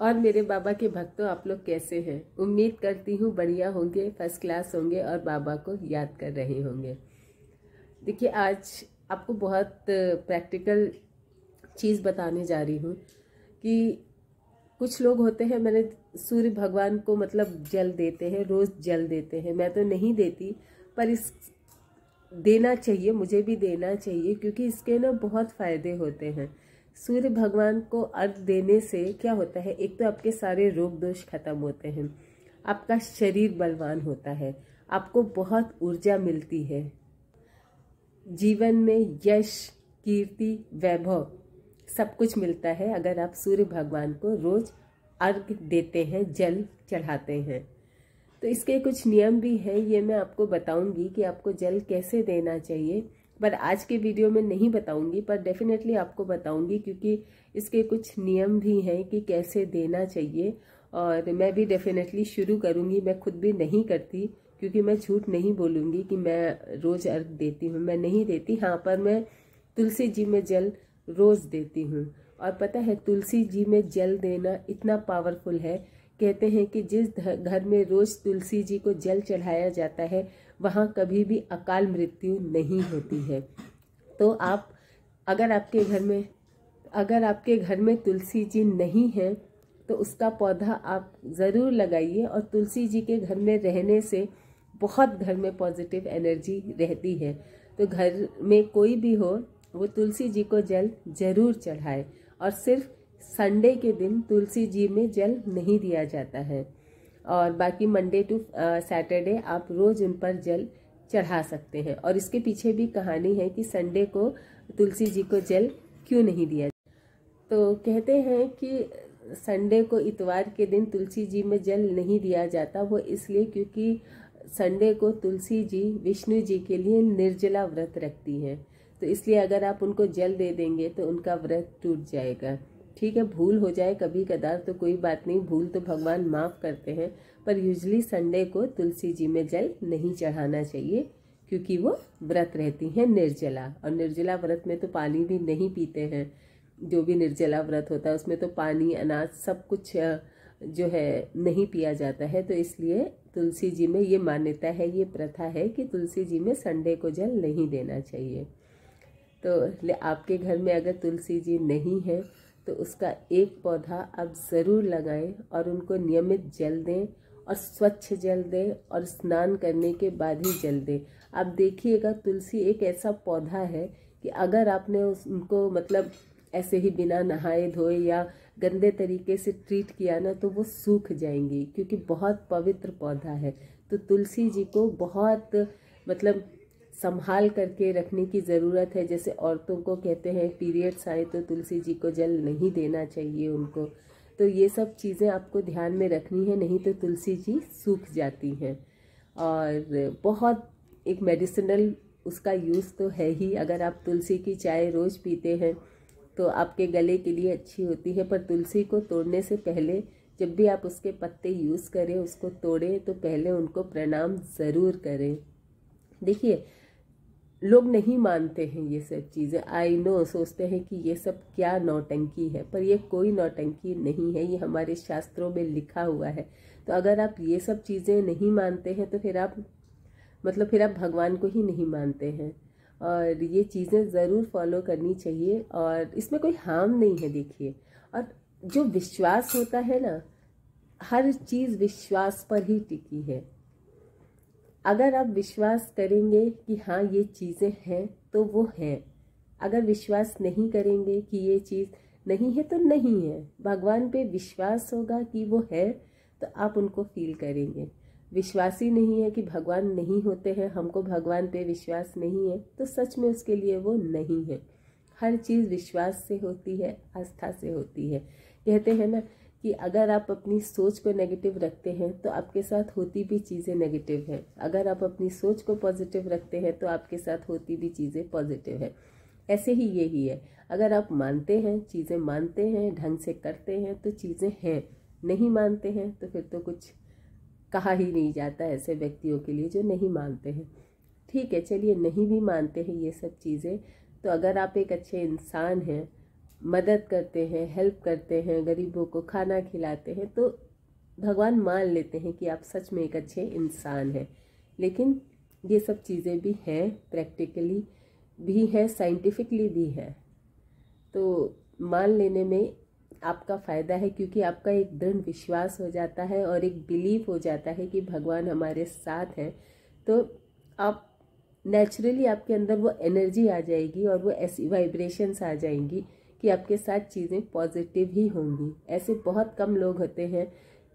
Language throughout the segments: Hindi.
और मेरे बाबा के भक्तों, आप लोग कैसे हैं? उम्मीद करती हूँ बढ़िया होंगे, फर्स्ट क्लास होंगे और बाबा को याद कर रहे होंगे। देखिए, आज आपको बहुत प्रैक्टिकल चीज़ बताने जा रही हूँ कि कुछ लोग होते हैं, मैंने सूर्य भगवान को मतलब जल देते हैं, रोज़ जल देते हैं। मैं तो नहीं देती, पर इस देना चाहिए, मुझे भी देना चाहिए, क्योंकि इसके ना बहुत फ़ायदे होते हैं। सूर्य भगवान को अर्घ देने से क्या होता है, एक तो आपके सारे रोग दोष खत्म होते हैं, आपका शरीर बलवान होता है, आपको बहुत ऊर्जा मिलती है, जीवन में यश, कीर्ति, वैभव सब कुछ मिलता है अगर आप सूर्य भगवान को रोज अर्घ देते हैं, जल चढ़ाते हैं। तो इसके कुछ नियम भी हैं, ये मैं आपको बताऊंगी कि आपको जल कैसे देना चाहिए, पर आज के वीडियो में नहीं बताऊंगी, पर डेफिनेटली आपको बताऊंगी, क्योंकि इसके कुछ नियम भी हैं कि कैसे देना चाहिए। और मैं भी डेफिनेटली शुरू करूंगी। मैं खुद भी नहीं करती, क्योंकि मैं झूठ नहीं बोलूंगी कि मैं रोज अर्घ देती हूँ, मैं नहीं देती। हाँ, पर मैं तुलसी जी में जल रोज देती हूँ। और पता है, तुलसी जी में जल देना इतना पावरफुल है, कहते हैं कि जिस घर में रोज तुलसी जी को जल चढ़ाया जाता है, वहाँ कभी भी अकाल मृत्यु नहीं होती है। तो आप अगर आपके घर में तुलसी जी नहीं है, तो उसका पौधा आप ज़रूर लगाइए। और तुलसी जी के घर में रहने से बहुत घर में पॉजिटिव एनर्जी रहती है। तो घर में कोई भी हो, वो तुलसी जी को जल जरूर चढ़ाए। और सिर्फ संडे के दिन तुलसी जी में जल नहीं दिया जाता है, और बाकी मंडे टू सैटरडे आप रोज उन पर जल चढ़ा सकते हैं। और इसके पीछे भी कहानी है कि संडे को तुलसी जी को जल क्यों नहीं दिया। तो कहते हैं कि संडे को, इतवार के दिन तुलसी जी में जल नहीं दिया जाता, वो इसलिए क्योंकि संडे को तुलसी जी विष्णु जी के लिए निर्जला व्रत रखती हैं। तो इसलिए अगर आप उनको जल दे देंगे तो उनका व्रत टूट जाएगा। ठीक है, भूल हो जाए कभी कदार तो कोई बात नहीं, भूल तो भगवान माफ़ करते हैं, पर यूजली संडे को तुलसी जी में जल नहीं चढ़ाना चाहिए, क्योंकि वो व्रत रहती हैं निर्जला। और निर्जला व्रत में तो पानी भी नहीं पीते हैं। जो भी निर्जला व्रत होता है उसमें तो पानी, अनाज, सब कुछ जो है नहीं पिया जाता है। तो इसलिए तुलसी जी में ये मान्यता है, ये प्रथा है कि तुलसी जी में संडे को जल नहीं देना चाहिए। तो आपके घर में अगर तुलसी जी नहीं है तो उसका एक पौधा आप ज़रूर लगाएं और उनको नियमित जल दें, और स्वच्छ जल दें, और स्नान करने के बाद ही जल दें। आप देखिएगा, तुलसी एक ऐसा पौधा है कि अगर आपने उनको मतलब ऐसे ही बिना नहाए धोए या गंदे तरीके से ट्रीट किया ना, तो वो सूख जाएंगी, क्योंकि बहुत पवित्र पौधा है। तो तुलसी जी को बहुत मतलब संभाल करके रखने की ज़रूरत है। जैसे औरतों को कहते हैं पीरियड्स आए तो तुलसी जी को जल नहीं देना चाहिए उनको। तो ये सब चीज़ें आपको ध्यान में रखनी है, नहीं तो तुलसी जी सूख जाती हैं। और बहुत एक मेडिसिनल उसका यूज़ तो है ही। अगर आप तुलसी की चाय रोज़ पीते हैं तो आपके गले के लिए अच्छी होती है। पर तुलसी को तोड़ने से पहले, जब भी आप उसके पत्ते यूज़ करें, उसको तोड़ें, तो पहले उनको प्रणाम ज़रूर करें। देखिए, लोग नहीं मानते हैं ये सब चीज़ें, आई नो, सोचते हैं कि ये सब क्या नौटंकी है, पर ये कोई नौटंकी नहीं है, ये हमारे शास्त्रों में लिखा हुआ है। तो अगर आप ये सब चीज़ें नहीं मानते हैं तो फिर आप भगवान को ही नहीं मानते हैं। और ये चीज़ें ज़रूर फॉलो करनी चाहिए, और इसमें कोई हार्म नहीं है। देखिए, और जो विश्वास होता है ना, हर चीज़ विश्वास पर ही टिकी है। अगर आप विश्वास करेंगे कि हाँ ये चीज़ें हैं तो वो हैं, अगर विश्वास नहीं करेंगे कि ये चीज़ नहीं है तो नहीं है। भगवान पे विश्वास होगा कि वो है तो आप उनको फील करेंगे। विश्वास ही नहीं है कि भगवान नहीं होते हैं, हमको भगवान पे विश्वास नहीं है, तो सच में उसके लिए वो नहीं है। हर चीज़ विश्वास से होती है, आस्था से होती है। कहते हैं ना कि अगर आप अपनी सोच को नेगेटिव रखते हैं तो आपके साथ होती भी चीज़ें नेगेटिव हैं। अगर आप अपनी सोच को पॉजिटिव रखते हैं तो आपके साथ होती भी चीज़ें पॉजिटिव है। ऐसे ही यही है, अगर आप मानते हैं, चीज़ें मानते हैं, ढंग से करते हैं तो चीज़ें हैं, नहीं मानते हैं तो फिर तो कुछ कहा ही नहीं जाता ऐसे व्यक्तियों के लिए जो नहीं मानते हैं। ठीक है, चलिए, नहीं भी मानते हैं ये सब चीज़ें, तो अगर आप एक अच्छे इंसान हैं मदद करते हैं, हेल्प करते हैं, गरीबों को खाना खिलाते हैं, तो भगवान मान लेते हैं कि आप सच में एक अच्छे इंसान हैं। लेकिन ये सब चीज़ें भी हैं, प्रैक्टिकली भी है, साइंटिफिकली भी है, तो मान लेने में आपका फ़ायदा है, क्योंकि आपका एक दृढ़ विश्वास हो जाता है और एक बिलीफ हो जाता है कि भगवान हमारे साथ हैं। तो आप नेचुरली आपके अंदर वो एनर्जी आ जाएगी और वो ऐसी वाइब्रेशंस आ जाएंगी कि आपके साथ चीज़ें पॉजिटिव ही होंगी। ऐसे बहुत कम लोग होते हैं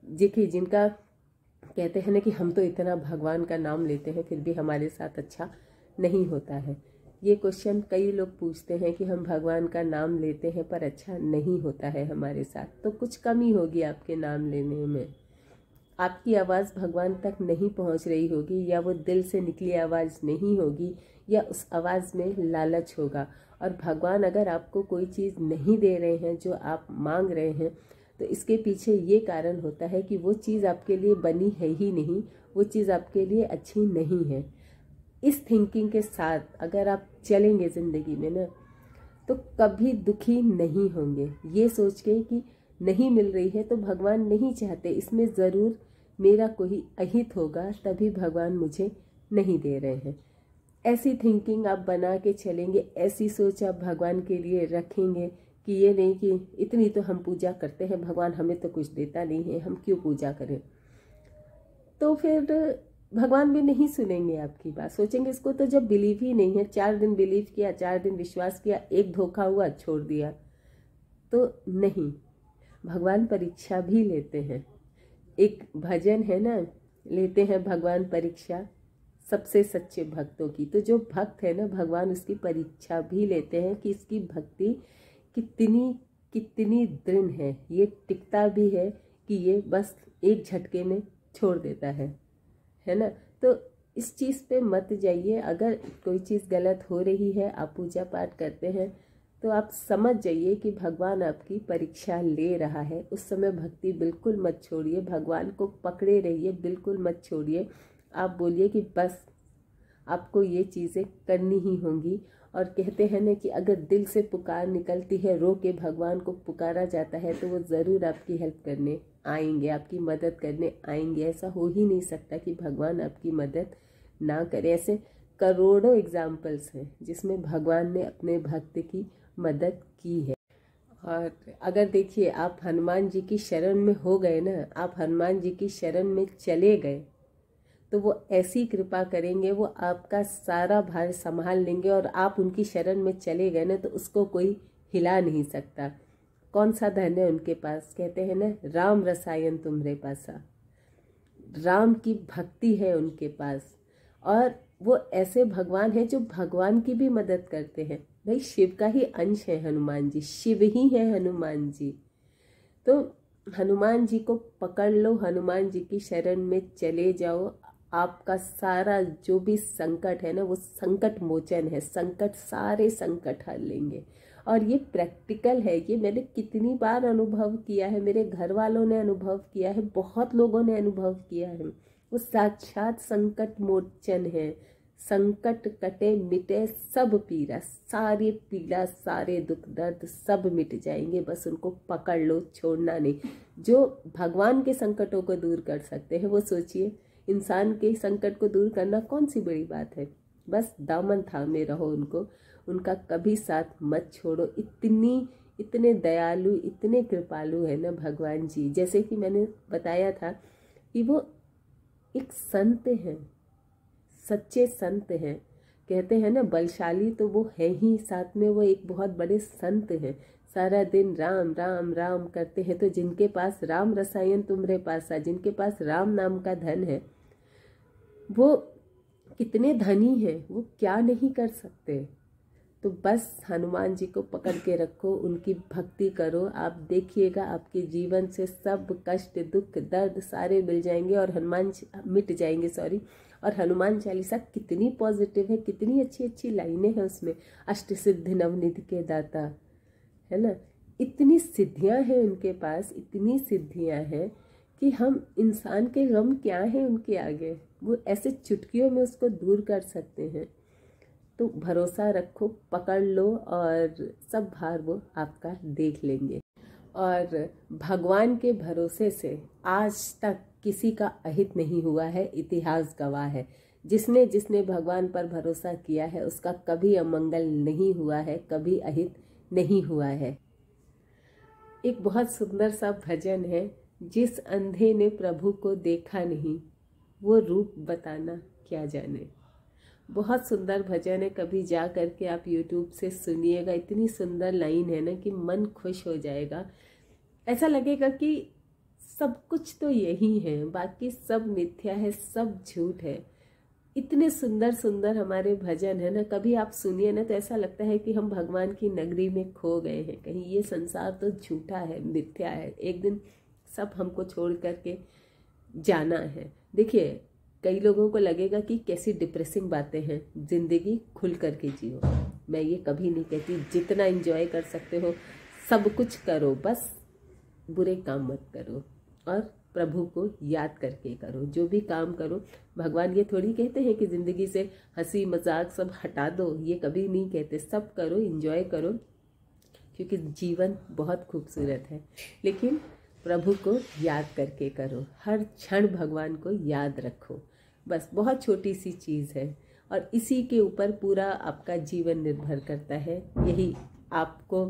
जिनका कहते हैं ना कि हम तो इतना भगवान का नाम लेते हैं फिर भी हमारे साथ अच्छा नहीं होता है। ये क्वेश्चन कई लोग पूछते हैं कि हम भगवान का नाम लेते हैं पर अच्छा नहीं होता है हमारे साथ, तो कुछ कमी होगी आपके नाम लेने में। आपकी आवाज़ भगवान तक नहीं पहुंच रही होगी, या वो दिल से निकली आवाज़ नहीं होगी, या उस आवाज़ में लालच होगा। और भगवान अगर आपको कोई चीज़ नहीं दे रहे हैं जो आप मांग रहे हैं, तो इसके पीछे ये कारण होता है कि वो चीज़ आपके लिए बनी है ही नहीं, वो चीज़ आपके लिए अच्छी नहीं है। इस थिंकिंग के साथ अगर आप चलेंगे ज़िंदगी में ना, तो कभी दुखी नहीं होंगे। ये सोच के कि नहीं मिल रही है तो भगवान नहीं चाहते, इसमें ज़रूर मेरा कोई अहित होगा, तभी भगवान मुझे नहीं दे रहे हैं। ऐसी थिंकिंग आप बना के चलेंगे, ऐसी सोच आप भगवान के लिए रखेंगे कि ये नहीं कि इतनी तो हम पूजा करते हैं, भगवान हमें तो कुछ देता नहीं है, हम क्यों पूजा करें। तो फिर भगवान भी नहीं सुनेंगे आपकी बात, सोचेंगे इसको तो जब बिलीव ही नहीं है, 4 दिन बिलीव किया, 4 दिन विश्वास किया, एक धोखा हुआ छोड़ दिया। तो नहीं, भगवान परीक्षा भी लेते हैं। एक भजन है ना, लेते हैं भगवान परीक्षा सबसे सच्चे भक्तों की। तो जो भक्त है ना, भगवान उसकी परीक्षा भी लेते हैं कि इसकी भक्ति कितनी कितनी दृढ़ है। ये टिकता भी है कि ये बस एक झटके में छोड़ देता है ना। तो इस चीज़ पे मत जाइए। अगर कोई चीज़ गलत हो रही है, आप पूजा पाठ करते हैं, तो आप समझ जाइए कि भगवान आपकी परीक्षा ले रहा है। उस समय भक्ति बिल्कुल मत छोड़िए, भगवान को पकड़े रहिए, बिल्कुल मत छोड़िए। आप बोलिए कि बस आपको ये चीज़ें करनी ही होंगी। और कहते हैं ना कि अगर दिल से पुकार निकलती है, रो के भगवान को पुकारा जाता है, तो वो ज़रूर आपकी हेल्प करने आएंगे, आपकी मदद करने आएंगे। ऐसा हो ही नहीं सकता कि भगवान आपकी मदद ना करे। ऐसे करोड़ों एग्जाम्पल्स हैं जिसमें भगवान ने अपने भक्त की मदद की है। और अगर देखिए आप हनुमान जी की शरण में हो गए ना, आप हनुमान जी की शरण में चले गए, तो वो ऐसी कृपा करेंगे, वो आपका सारा भार संभाल लेंगे। और आप उनकी शरण में चले गए ना, तो उसको कोई हिला नहीं सकता। कौन सा धन है उनके पास, कहते हैं ना, राम रसायन तुम्हारे पासा, राम की भक्ति है उनके पास। और वो ऐसे भगवान है जो भगवान की भी मदद करते हैं। भाई शिव का ही अंश है हनुमान जी, शिव ही है हनुमान जी। तो हनुमान जी को पकड़ लो, हनुमान जी की शरण में चले जाओ। आपका सारा जो भी संकट है ना, वो संकट मोचन है, संकट सारे संकट हर लेंगे। और ये प्रैक्टिकल है, ये मैंने कितनी बार अनुभव किया है, मेरे घर वालों ने अनुभव किया है, बहुत लोगों ने अनुभव किया है। वो साक्षात संकट मोचन है। संकट कटे मिटे सब पीड़ा, सारी पीड़ा सारे दुख दर्द सब मिट जाएंगे, बस उनको पकड़ लो, छोड़ना नहीं। जो भगवान के संकटों को दूर कर सकते हैं, वो सोचिए, इंसान के संकट को दूर करना कौन सी बड़ी बात है। बस दामन थामे रहो उनको, उनका कभी साथ मत छोड़ो। इतने दयालु, इतने कृपालु है ना भगवान जी। जैसे कि मैंने बताया था कि वो एक संत हैं, सच्चे संत हैं। कहते हैं ना, बलशाली तो वो है ही, साथ में वो एक बहुत बड़े संत हैं। सारा दिन राम राम राम करते हैं। तो जिनके पास राम रसायन तुम्हारे पास है, जिनके पास राम नाम का धन है, वो कितने धनी हैं, वो क्या नहीं कर सकते। तो बस हनुमान जी को पकड़ के रखो, उनकी भक्ति करो। आप देखिएगा आपके जीवन से सब कष्ट दुख दर्द सारे मिल जाएंगे और मिट जाएंगे, सॉरी। और हनुमान चालीसा कितनी पॉजिटिव है, कितनी अच्छी अच्छी लाइनें हैं उसमें। अष्ट सिद्धि नवनिधि के दाता, है ना। इतनी सिद्धियां हैं उनके पास, इतनी सिद्धियां हैं कि हम इंसान के गम क्या हैं उनके आगे, वो ऐसे चुटकियों में उसको दूर कर सकते हैं। तो भरोसा रखो, पकड़ लो और सब भार वो आपका देख लेंगे। और भगवान के भरोसे से आज तक किसी का अहित नहीं हुआ है, इतिहास गवाह है। जिसने जिसने भगवान पर भरोसा किया है उसका कभी अमंगल नहीं हुआ है, कभी अहित नहीं हुआ है। एक बहुत सुंदर सा भजन है, जिस अंधे ने प्रभु को देखा नहीं वो रूप बताना क्या जाने। बहुत सुंदर भजन है, कभी जा करके आप YouTube से सुनिएगा। इतनी सुंदर लाइन है ना कि मन खुश हो जाएगा। ऐसा लगेगा कि सब कुछ तो यही है, बाकी सब मिथ्या है, सब झूठ है। इतने सुंदर सुंदर हमारे भजन है ना, कभी आप सुनिए ना तो ऐसा लगता है कि हम भगवान की नगरी में खो गए हैं। कहीं ये संसार तो झूठा है, मिथ्या है, एक दिन सब हमको छोड़ करके जाना है। देखिए, कई लोगों को लगेगा कि कैसी डिप्रेसिंग बातें हैं, जिंदगी खुल करके जियो। मैं ये कभी नहीं कहती, जितना एंजॉय कर सकते हो सब कुछ करो, बस बुरे काम मत करो और प्रभु को याद करके करो। जो भी काम करो, भगवान ये थोड़ी कहते हैं कि जिंदगी से हंसी मजाक सब हटा दो, ये कभी नहीं कहते। सब करो, एंजॉय करो, क्योंकि जीवन बहुत खूबसूरत है, लेकिन प्रभु को याद करके करो। हर क्षण भगवान को याद रखो, बस बहुत छोटी सी चीज़ है और इसी के ऊपर पूरा आपका जीवन निर्भर करता है। यही आपको,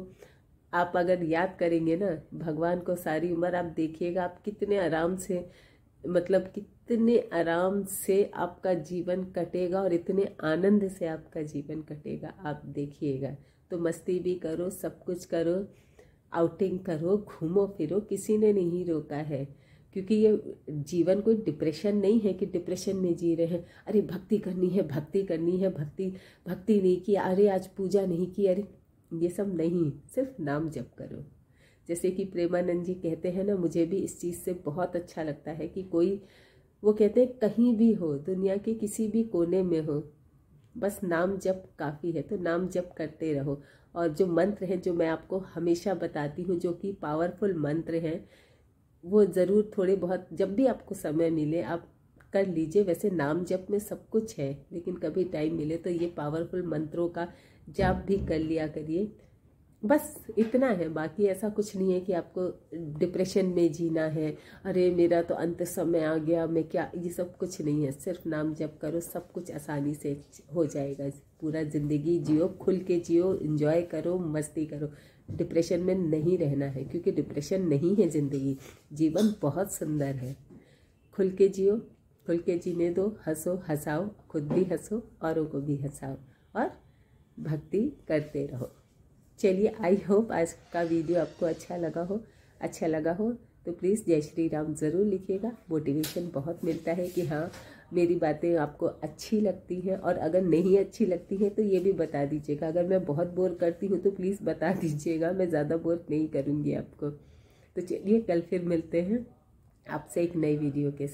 आप अगर याद करेंगे ना भगवान को सारी उम्र, आप देखिएगा आप कितने आराम से, मतलब कितने आराम से आपका जीवन कटेगा और इतने आनंद से आपका जीवन कटेगा। आप देखिएगा। तो मस्ती भी करो, सब कुछ करो, आउटिंग करो, घूमो फिरो, किसी ने नहीं रोका है। क्योंकि ये जीवन कोई डिप्रेशन नहीं है कि डिप्रेशन में जी रहे हैं। अरे भक्ति करनी है, भक्ति करनी है, भक्ति नहीं की, अरे आज पूजा नहीं की, अरे ये सब नहीं, सिर्फ नाम जप करो। जैसे कि प्रेमानंद जी कहते हैं ना, मुझे भी इस चीज़ से बहुत अच्छा लगता है कि कोई, वो कहते हैं कहीं भी हो, दुनिया के किसी भी कोने में हो, बस नाम जप काफ़ी है। तो नाम जप करते रहो। और जो मंत्र हैं जो मैं आपको हमेशा बताती हूँ, जो कि पावरफुल मंत्र हैं, वो ज़रूर थोड़े बहुत जब भी आपको समय मिले आप कर लीजिए। वैसे नाम जप में सब कुछ है, लेकिन कभी टाइम मिले तो ये पावरफुल मंत्रों का जाप भी कर लिया करिए। बस इतना है, बाकी ऐसा कुछ नहीं है कि आपको डिप्रेशन में जीना है, अरे मेरा तो अंत समय आ गया, मैं क्या, ये सब कुछ नहीं है। सिर्फ नाम जप करो, सब कुछ आसानी से हो जाएगा। पूरा ज़िंदगी जियो, खुल के जियो, एंजॉय करो, मस्ती करो। डिप्रेशन में नहीं रहना है, क्योंकि डिप्रेशन नहीं है ज़िंदगी, जीवन बहुत सुंदर है। खुल के जियो, खुल के जीने दो, हंसो, हंसाओ, खुद भी हंसो, औरों को भी हंसाओ और भक्ति करते रहो। चलिए, आई होप आज का वीडियो आपको अच्छा लगा हो तो प्लीज़ जय श्री राम ज़रूर लिखिएगा। मोटिवेशन बहुत मिलता है कि हाँ मेरी बातें आपको अच्छी लगती हैं, और अगर नहीं अच्छी लगती हैं तो ये भी बता दीजिएगा। अगर मैं बहुत बोर करती हूँ तो प्लीज़ बता दीजिएगा, मैं ज़्यादा बोर नहीं करूँगी आपको। तो चलिए, कल फिर मिलते हैं आपसे एक नई वीडियो के साथ।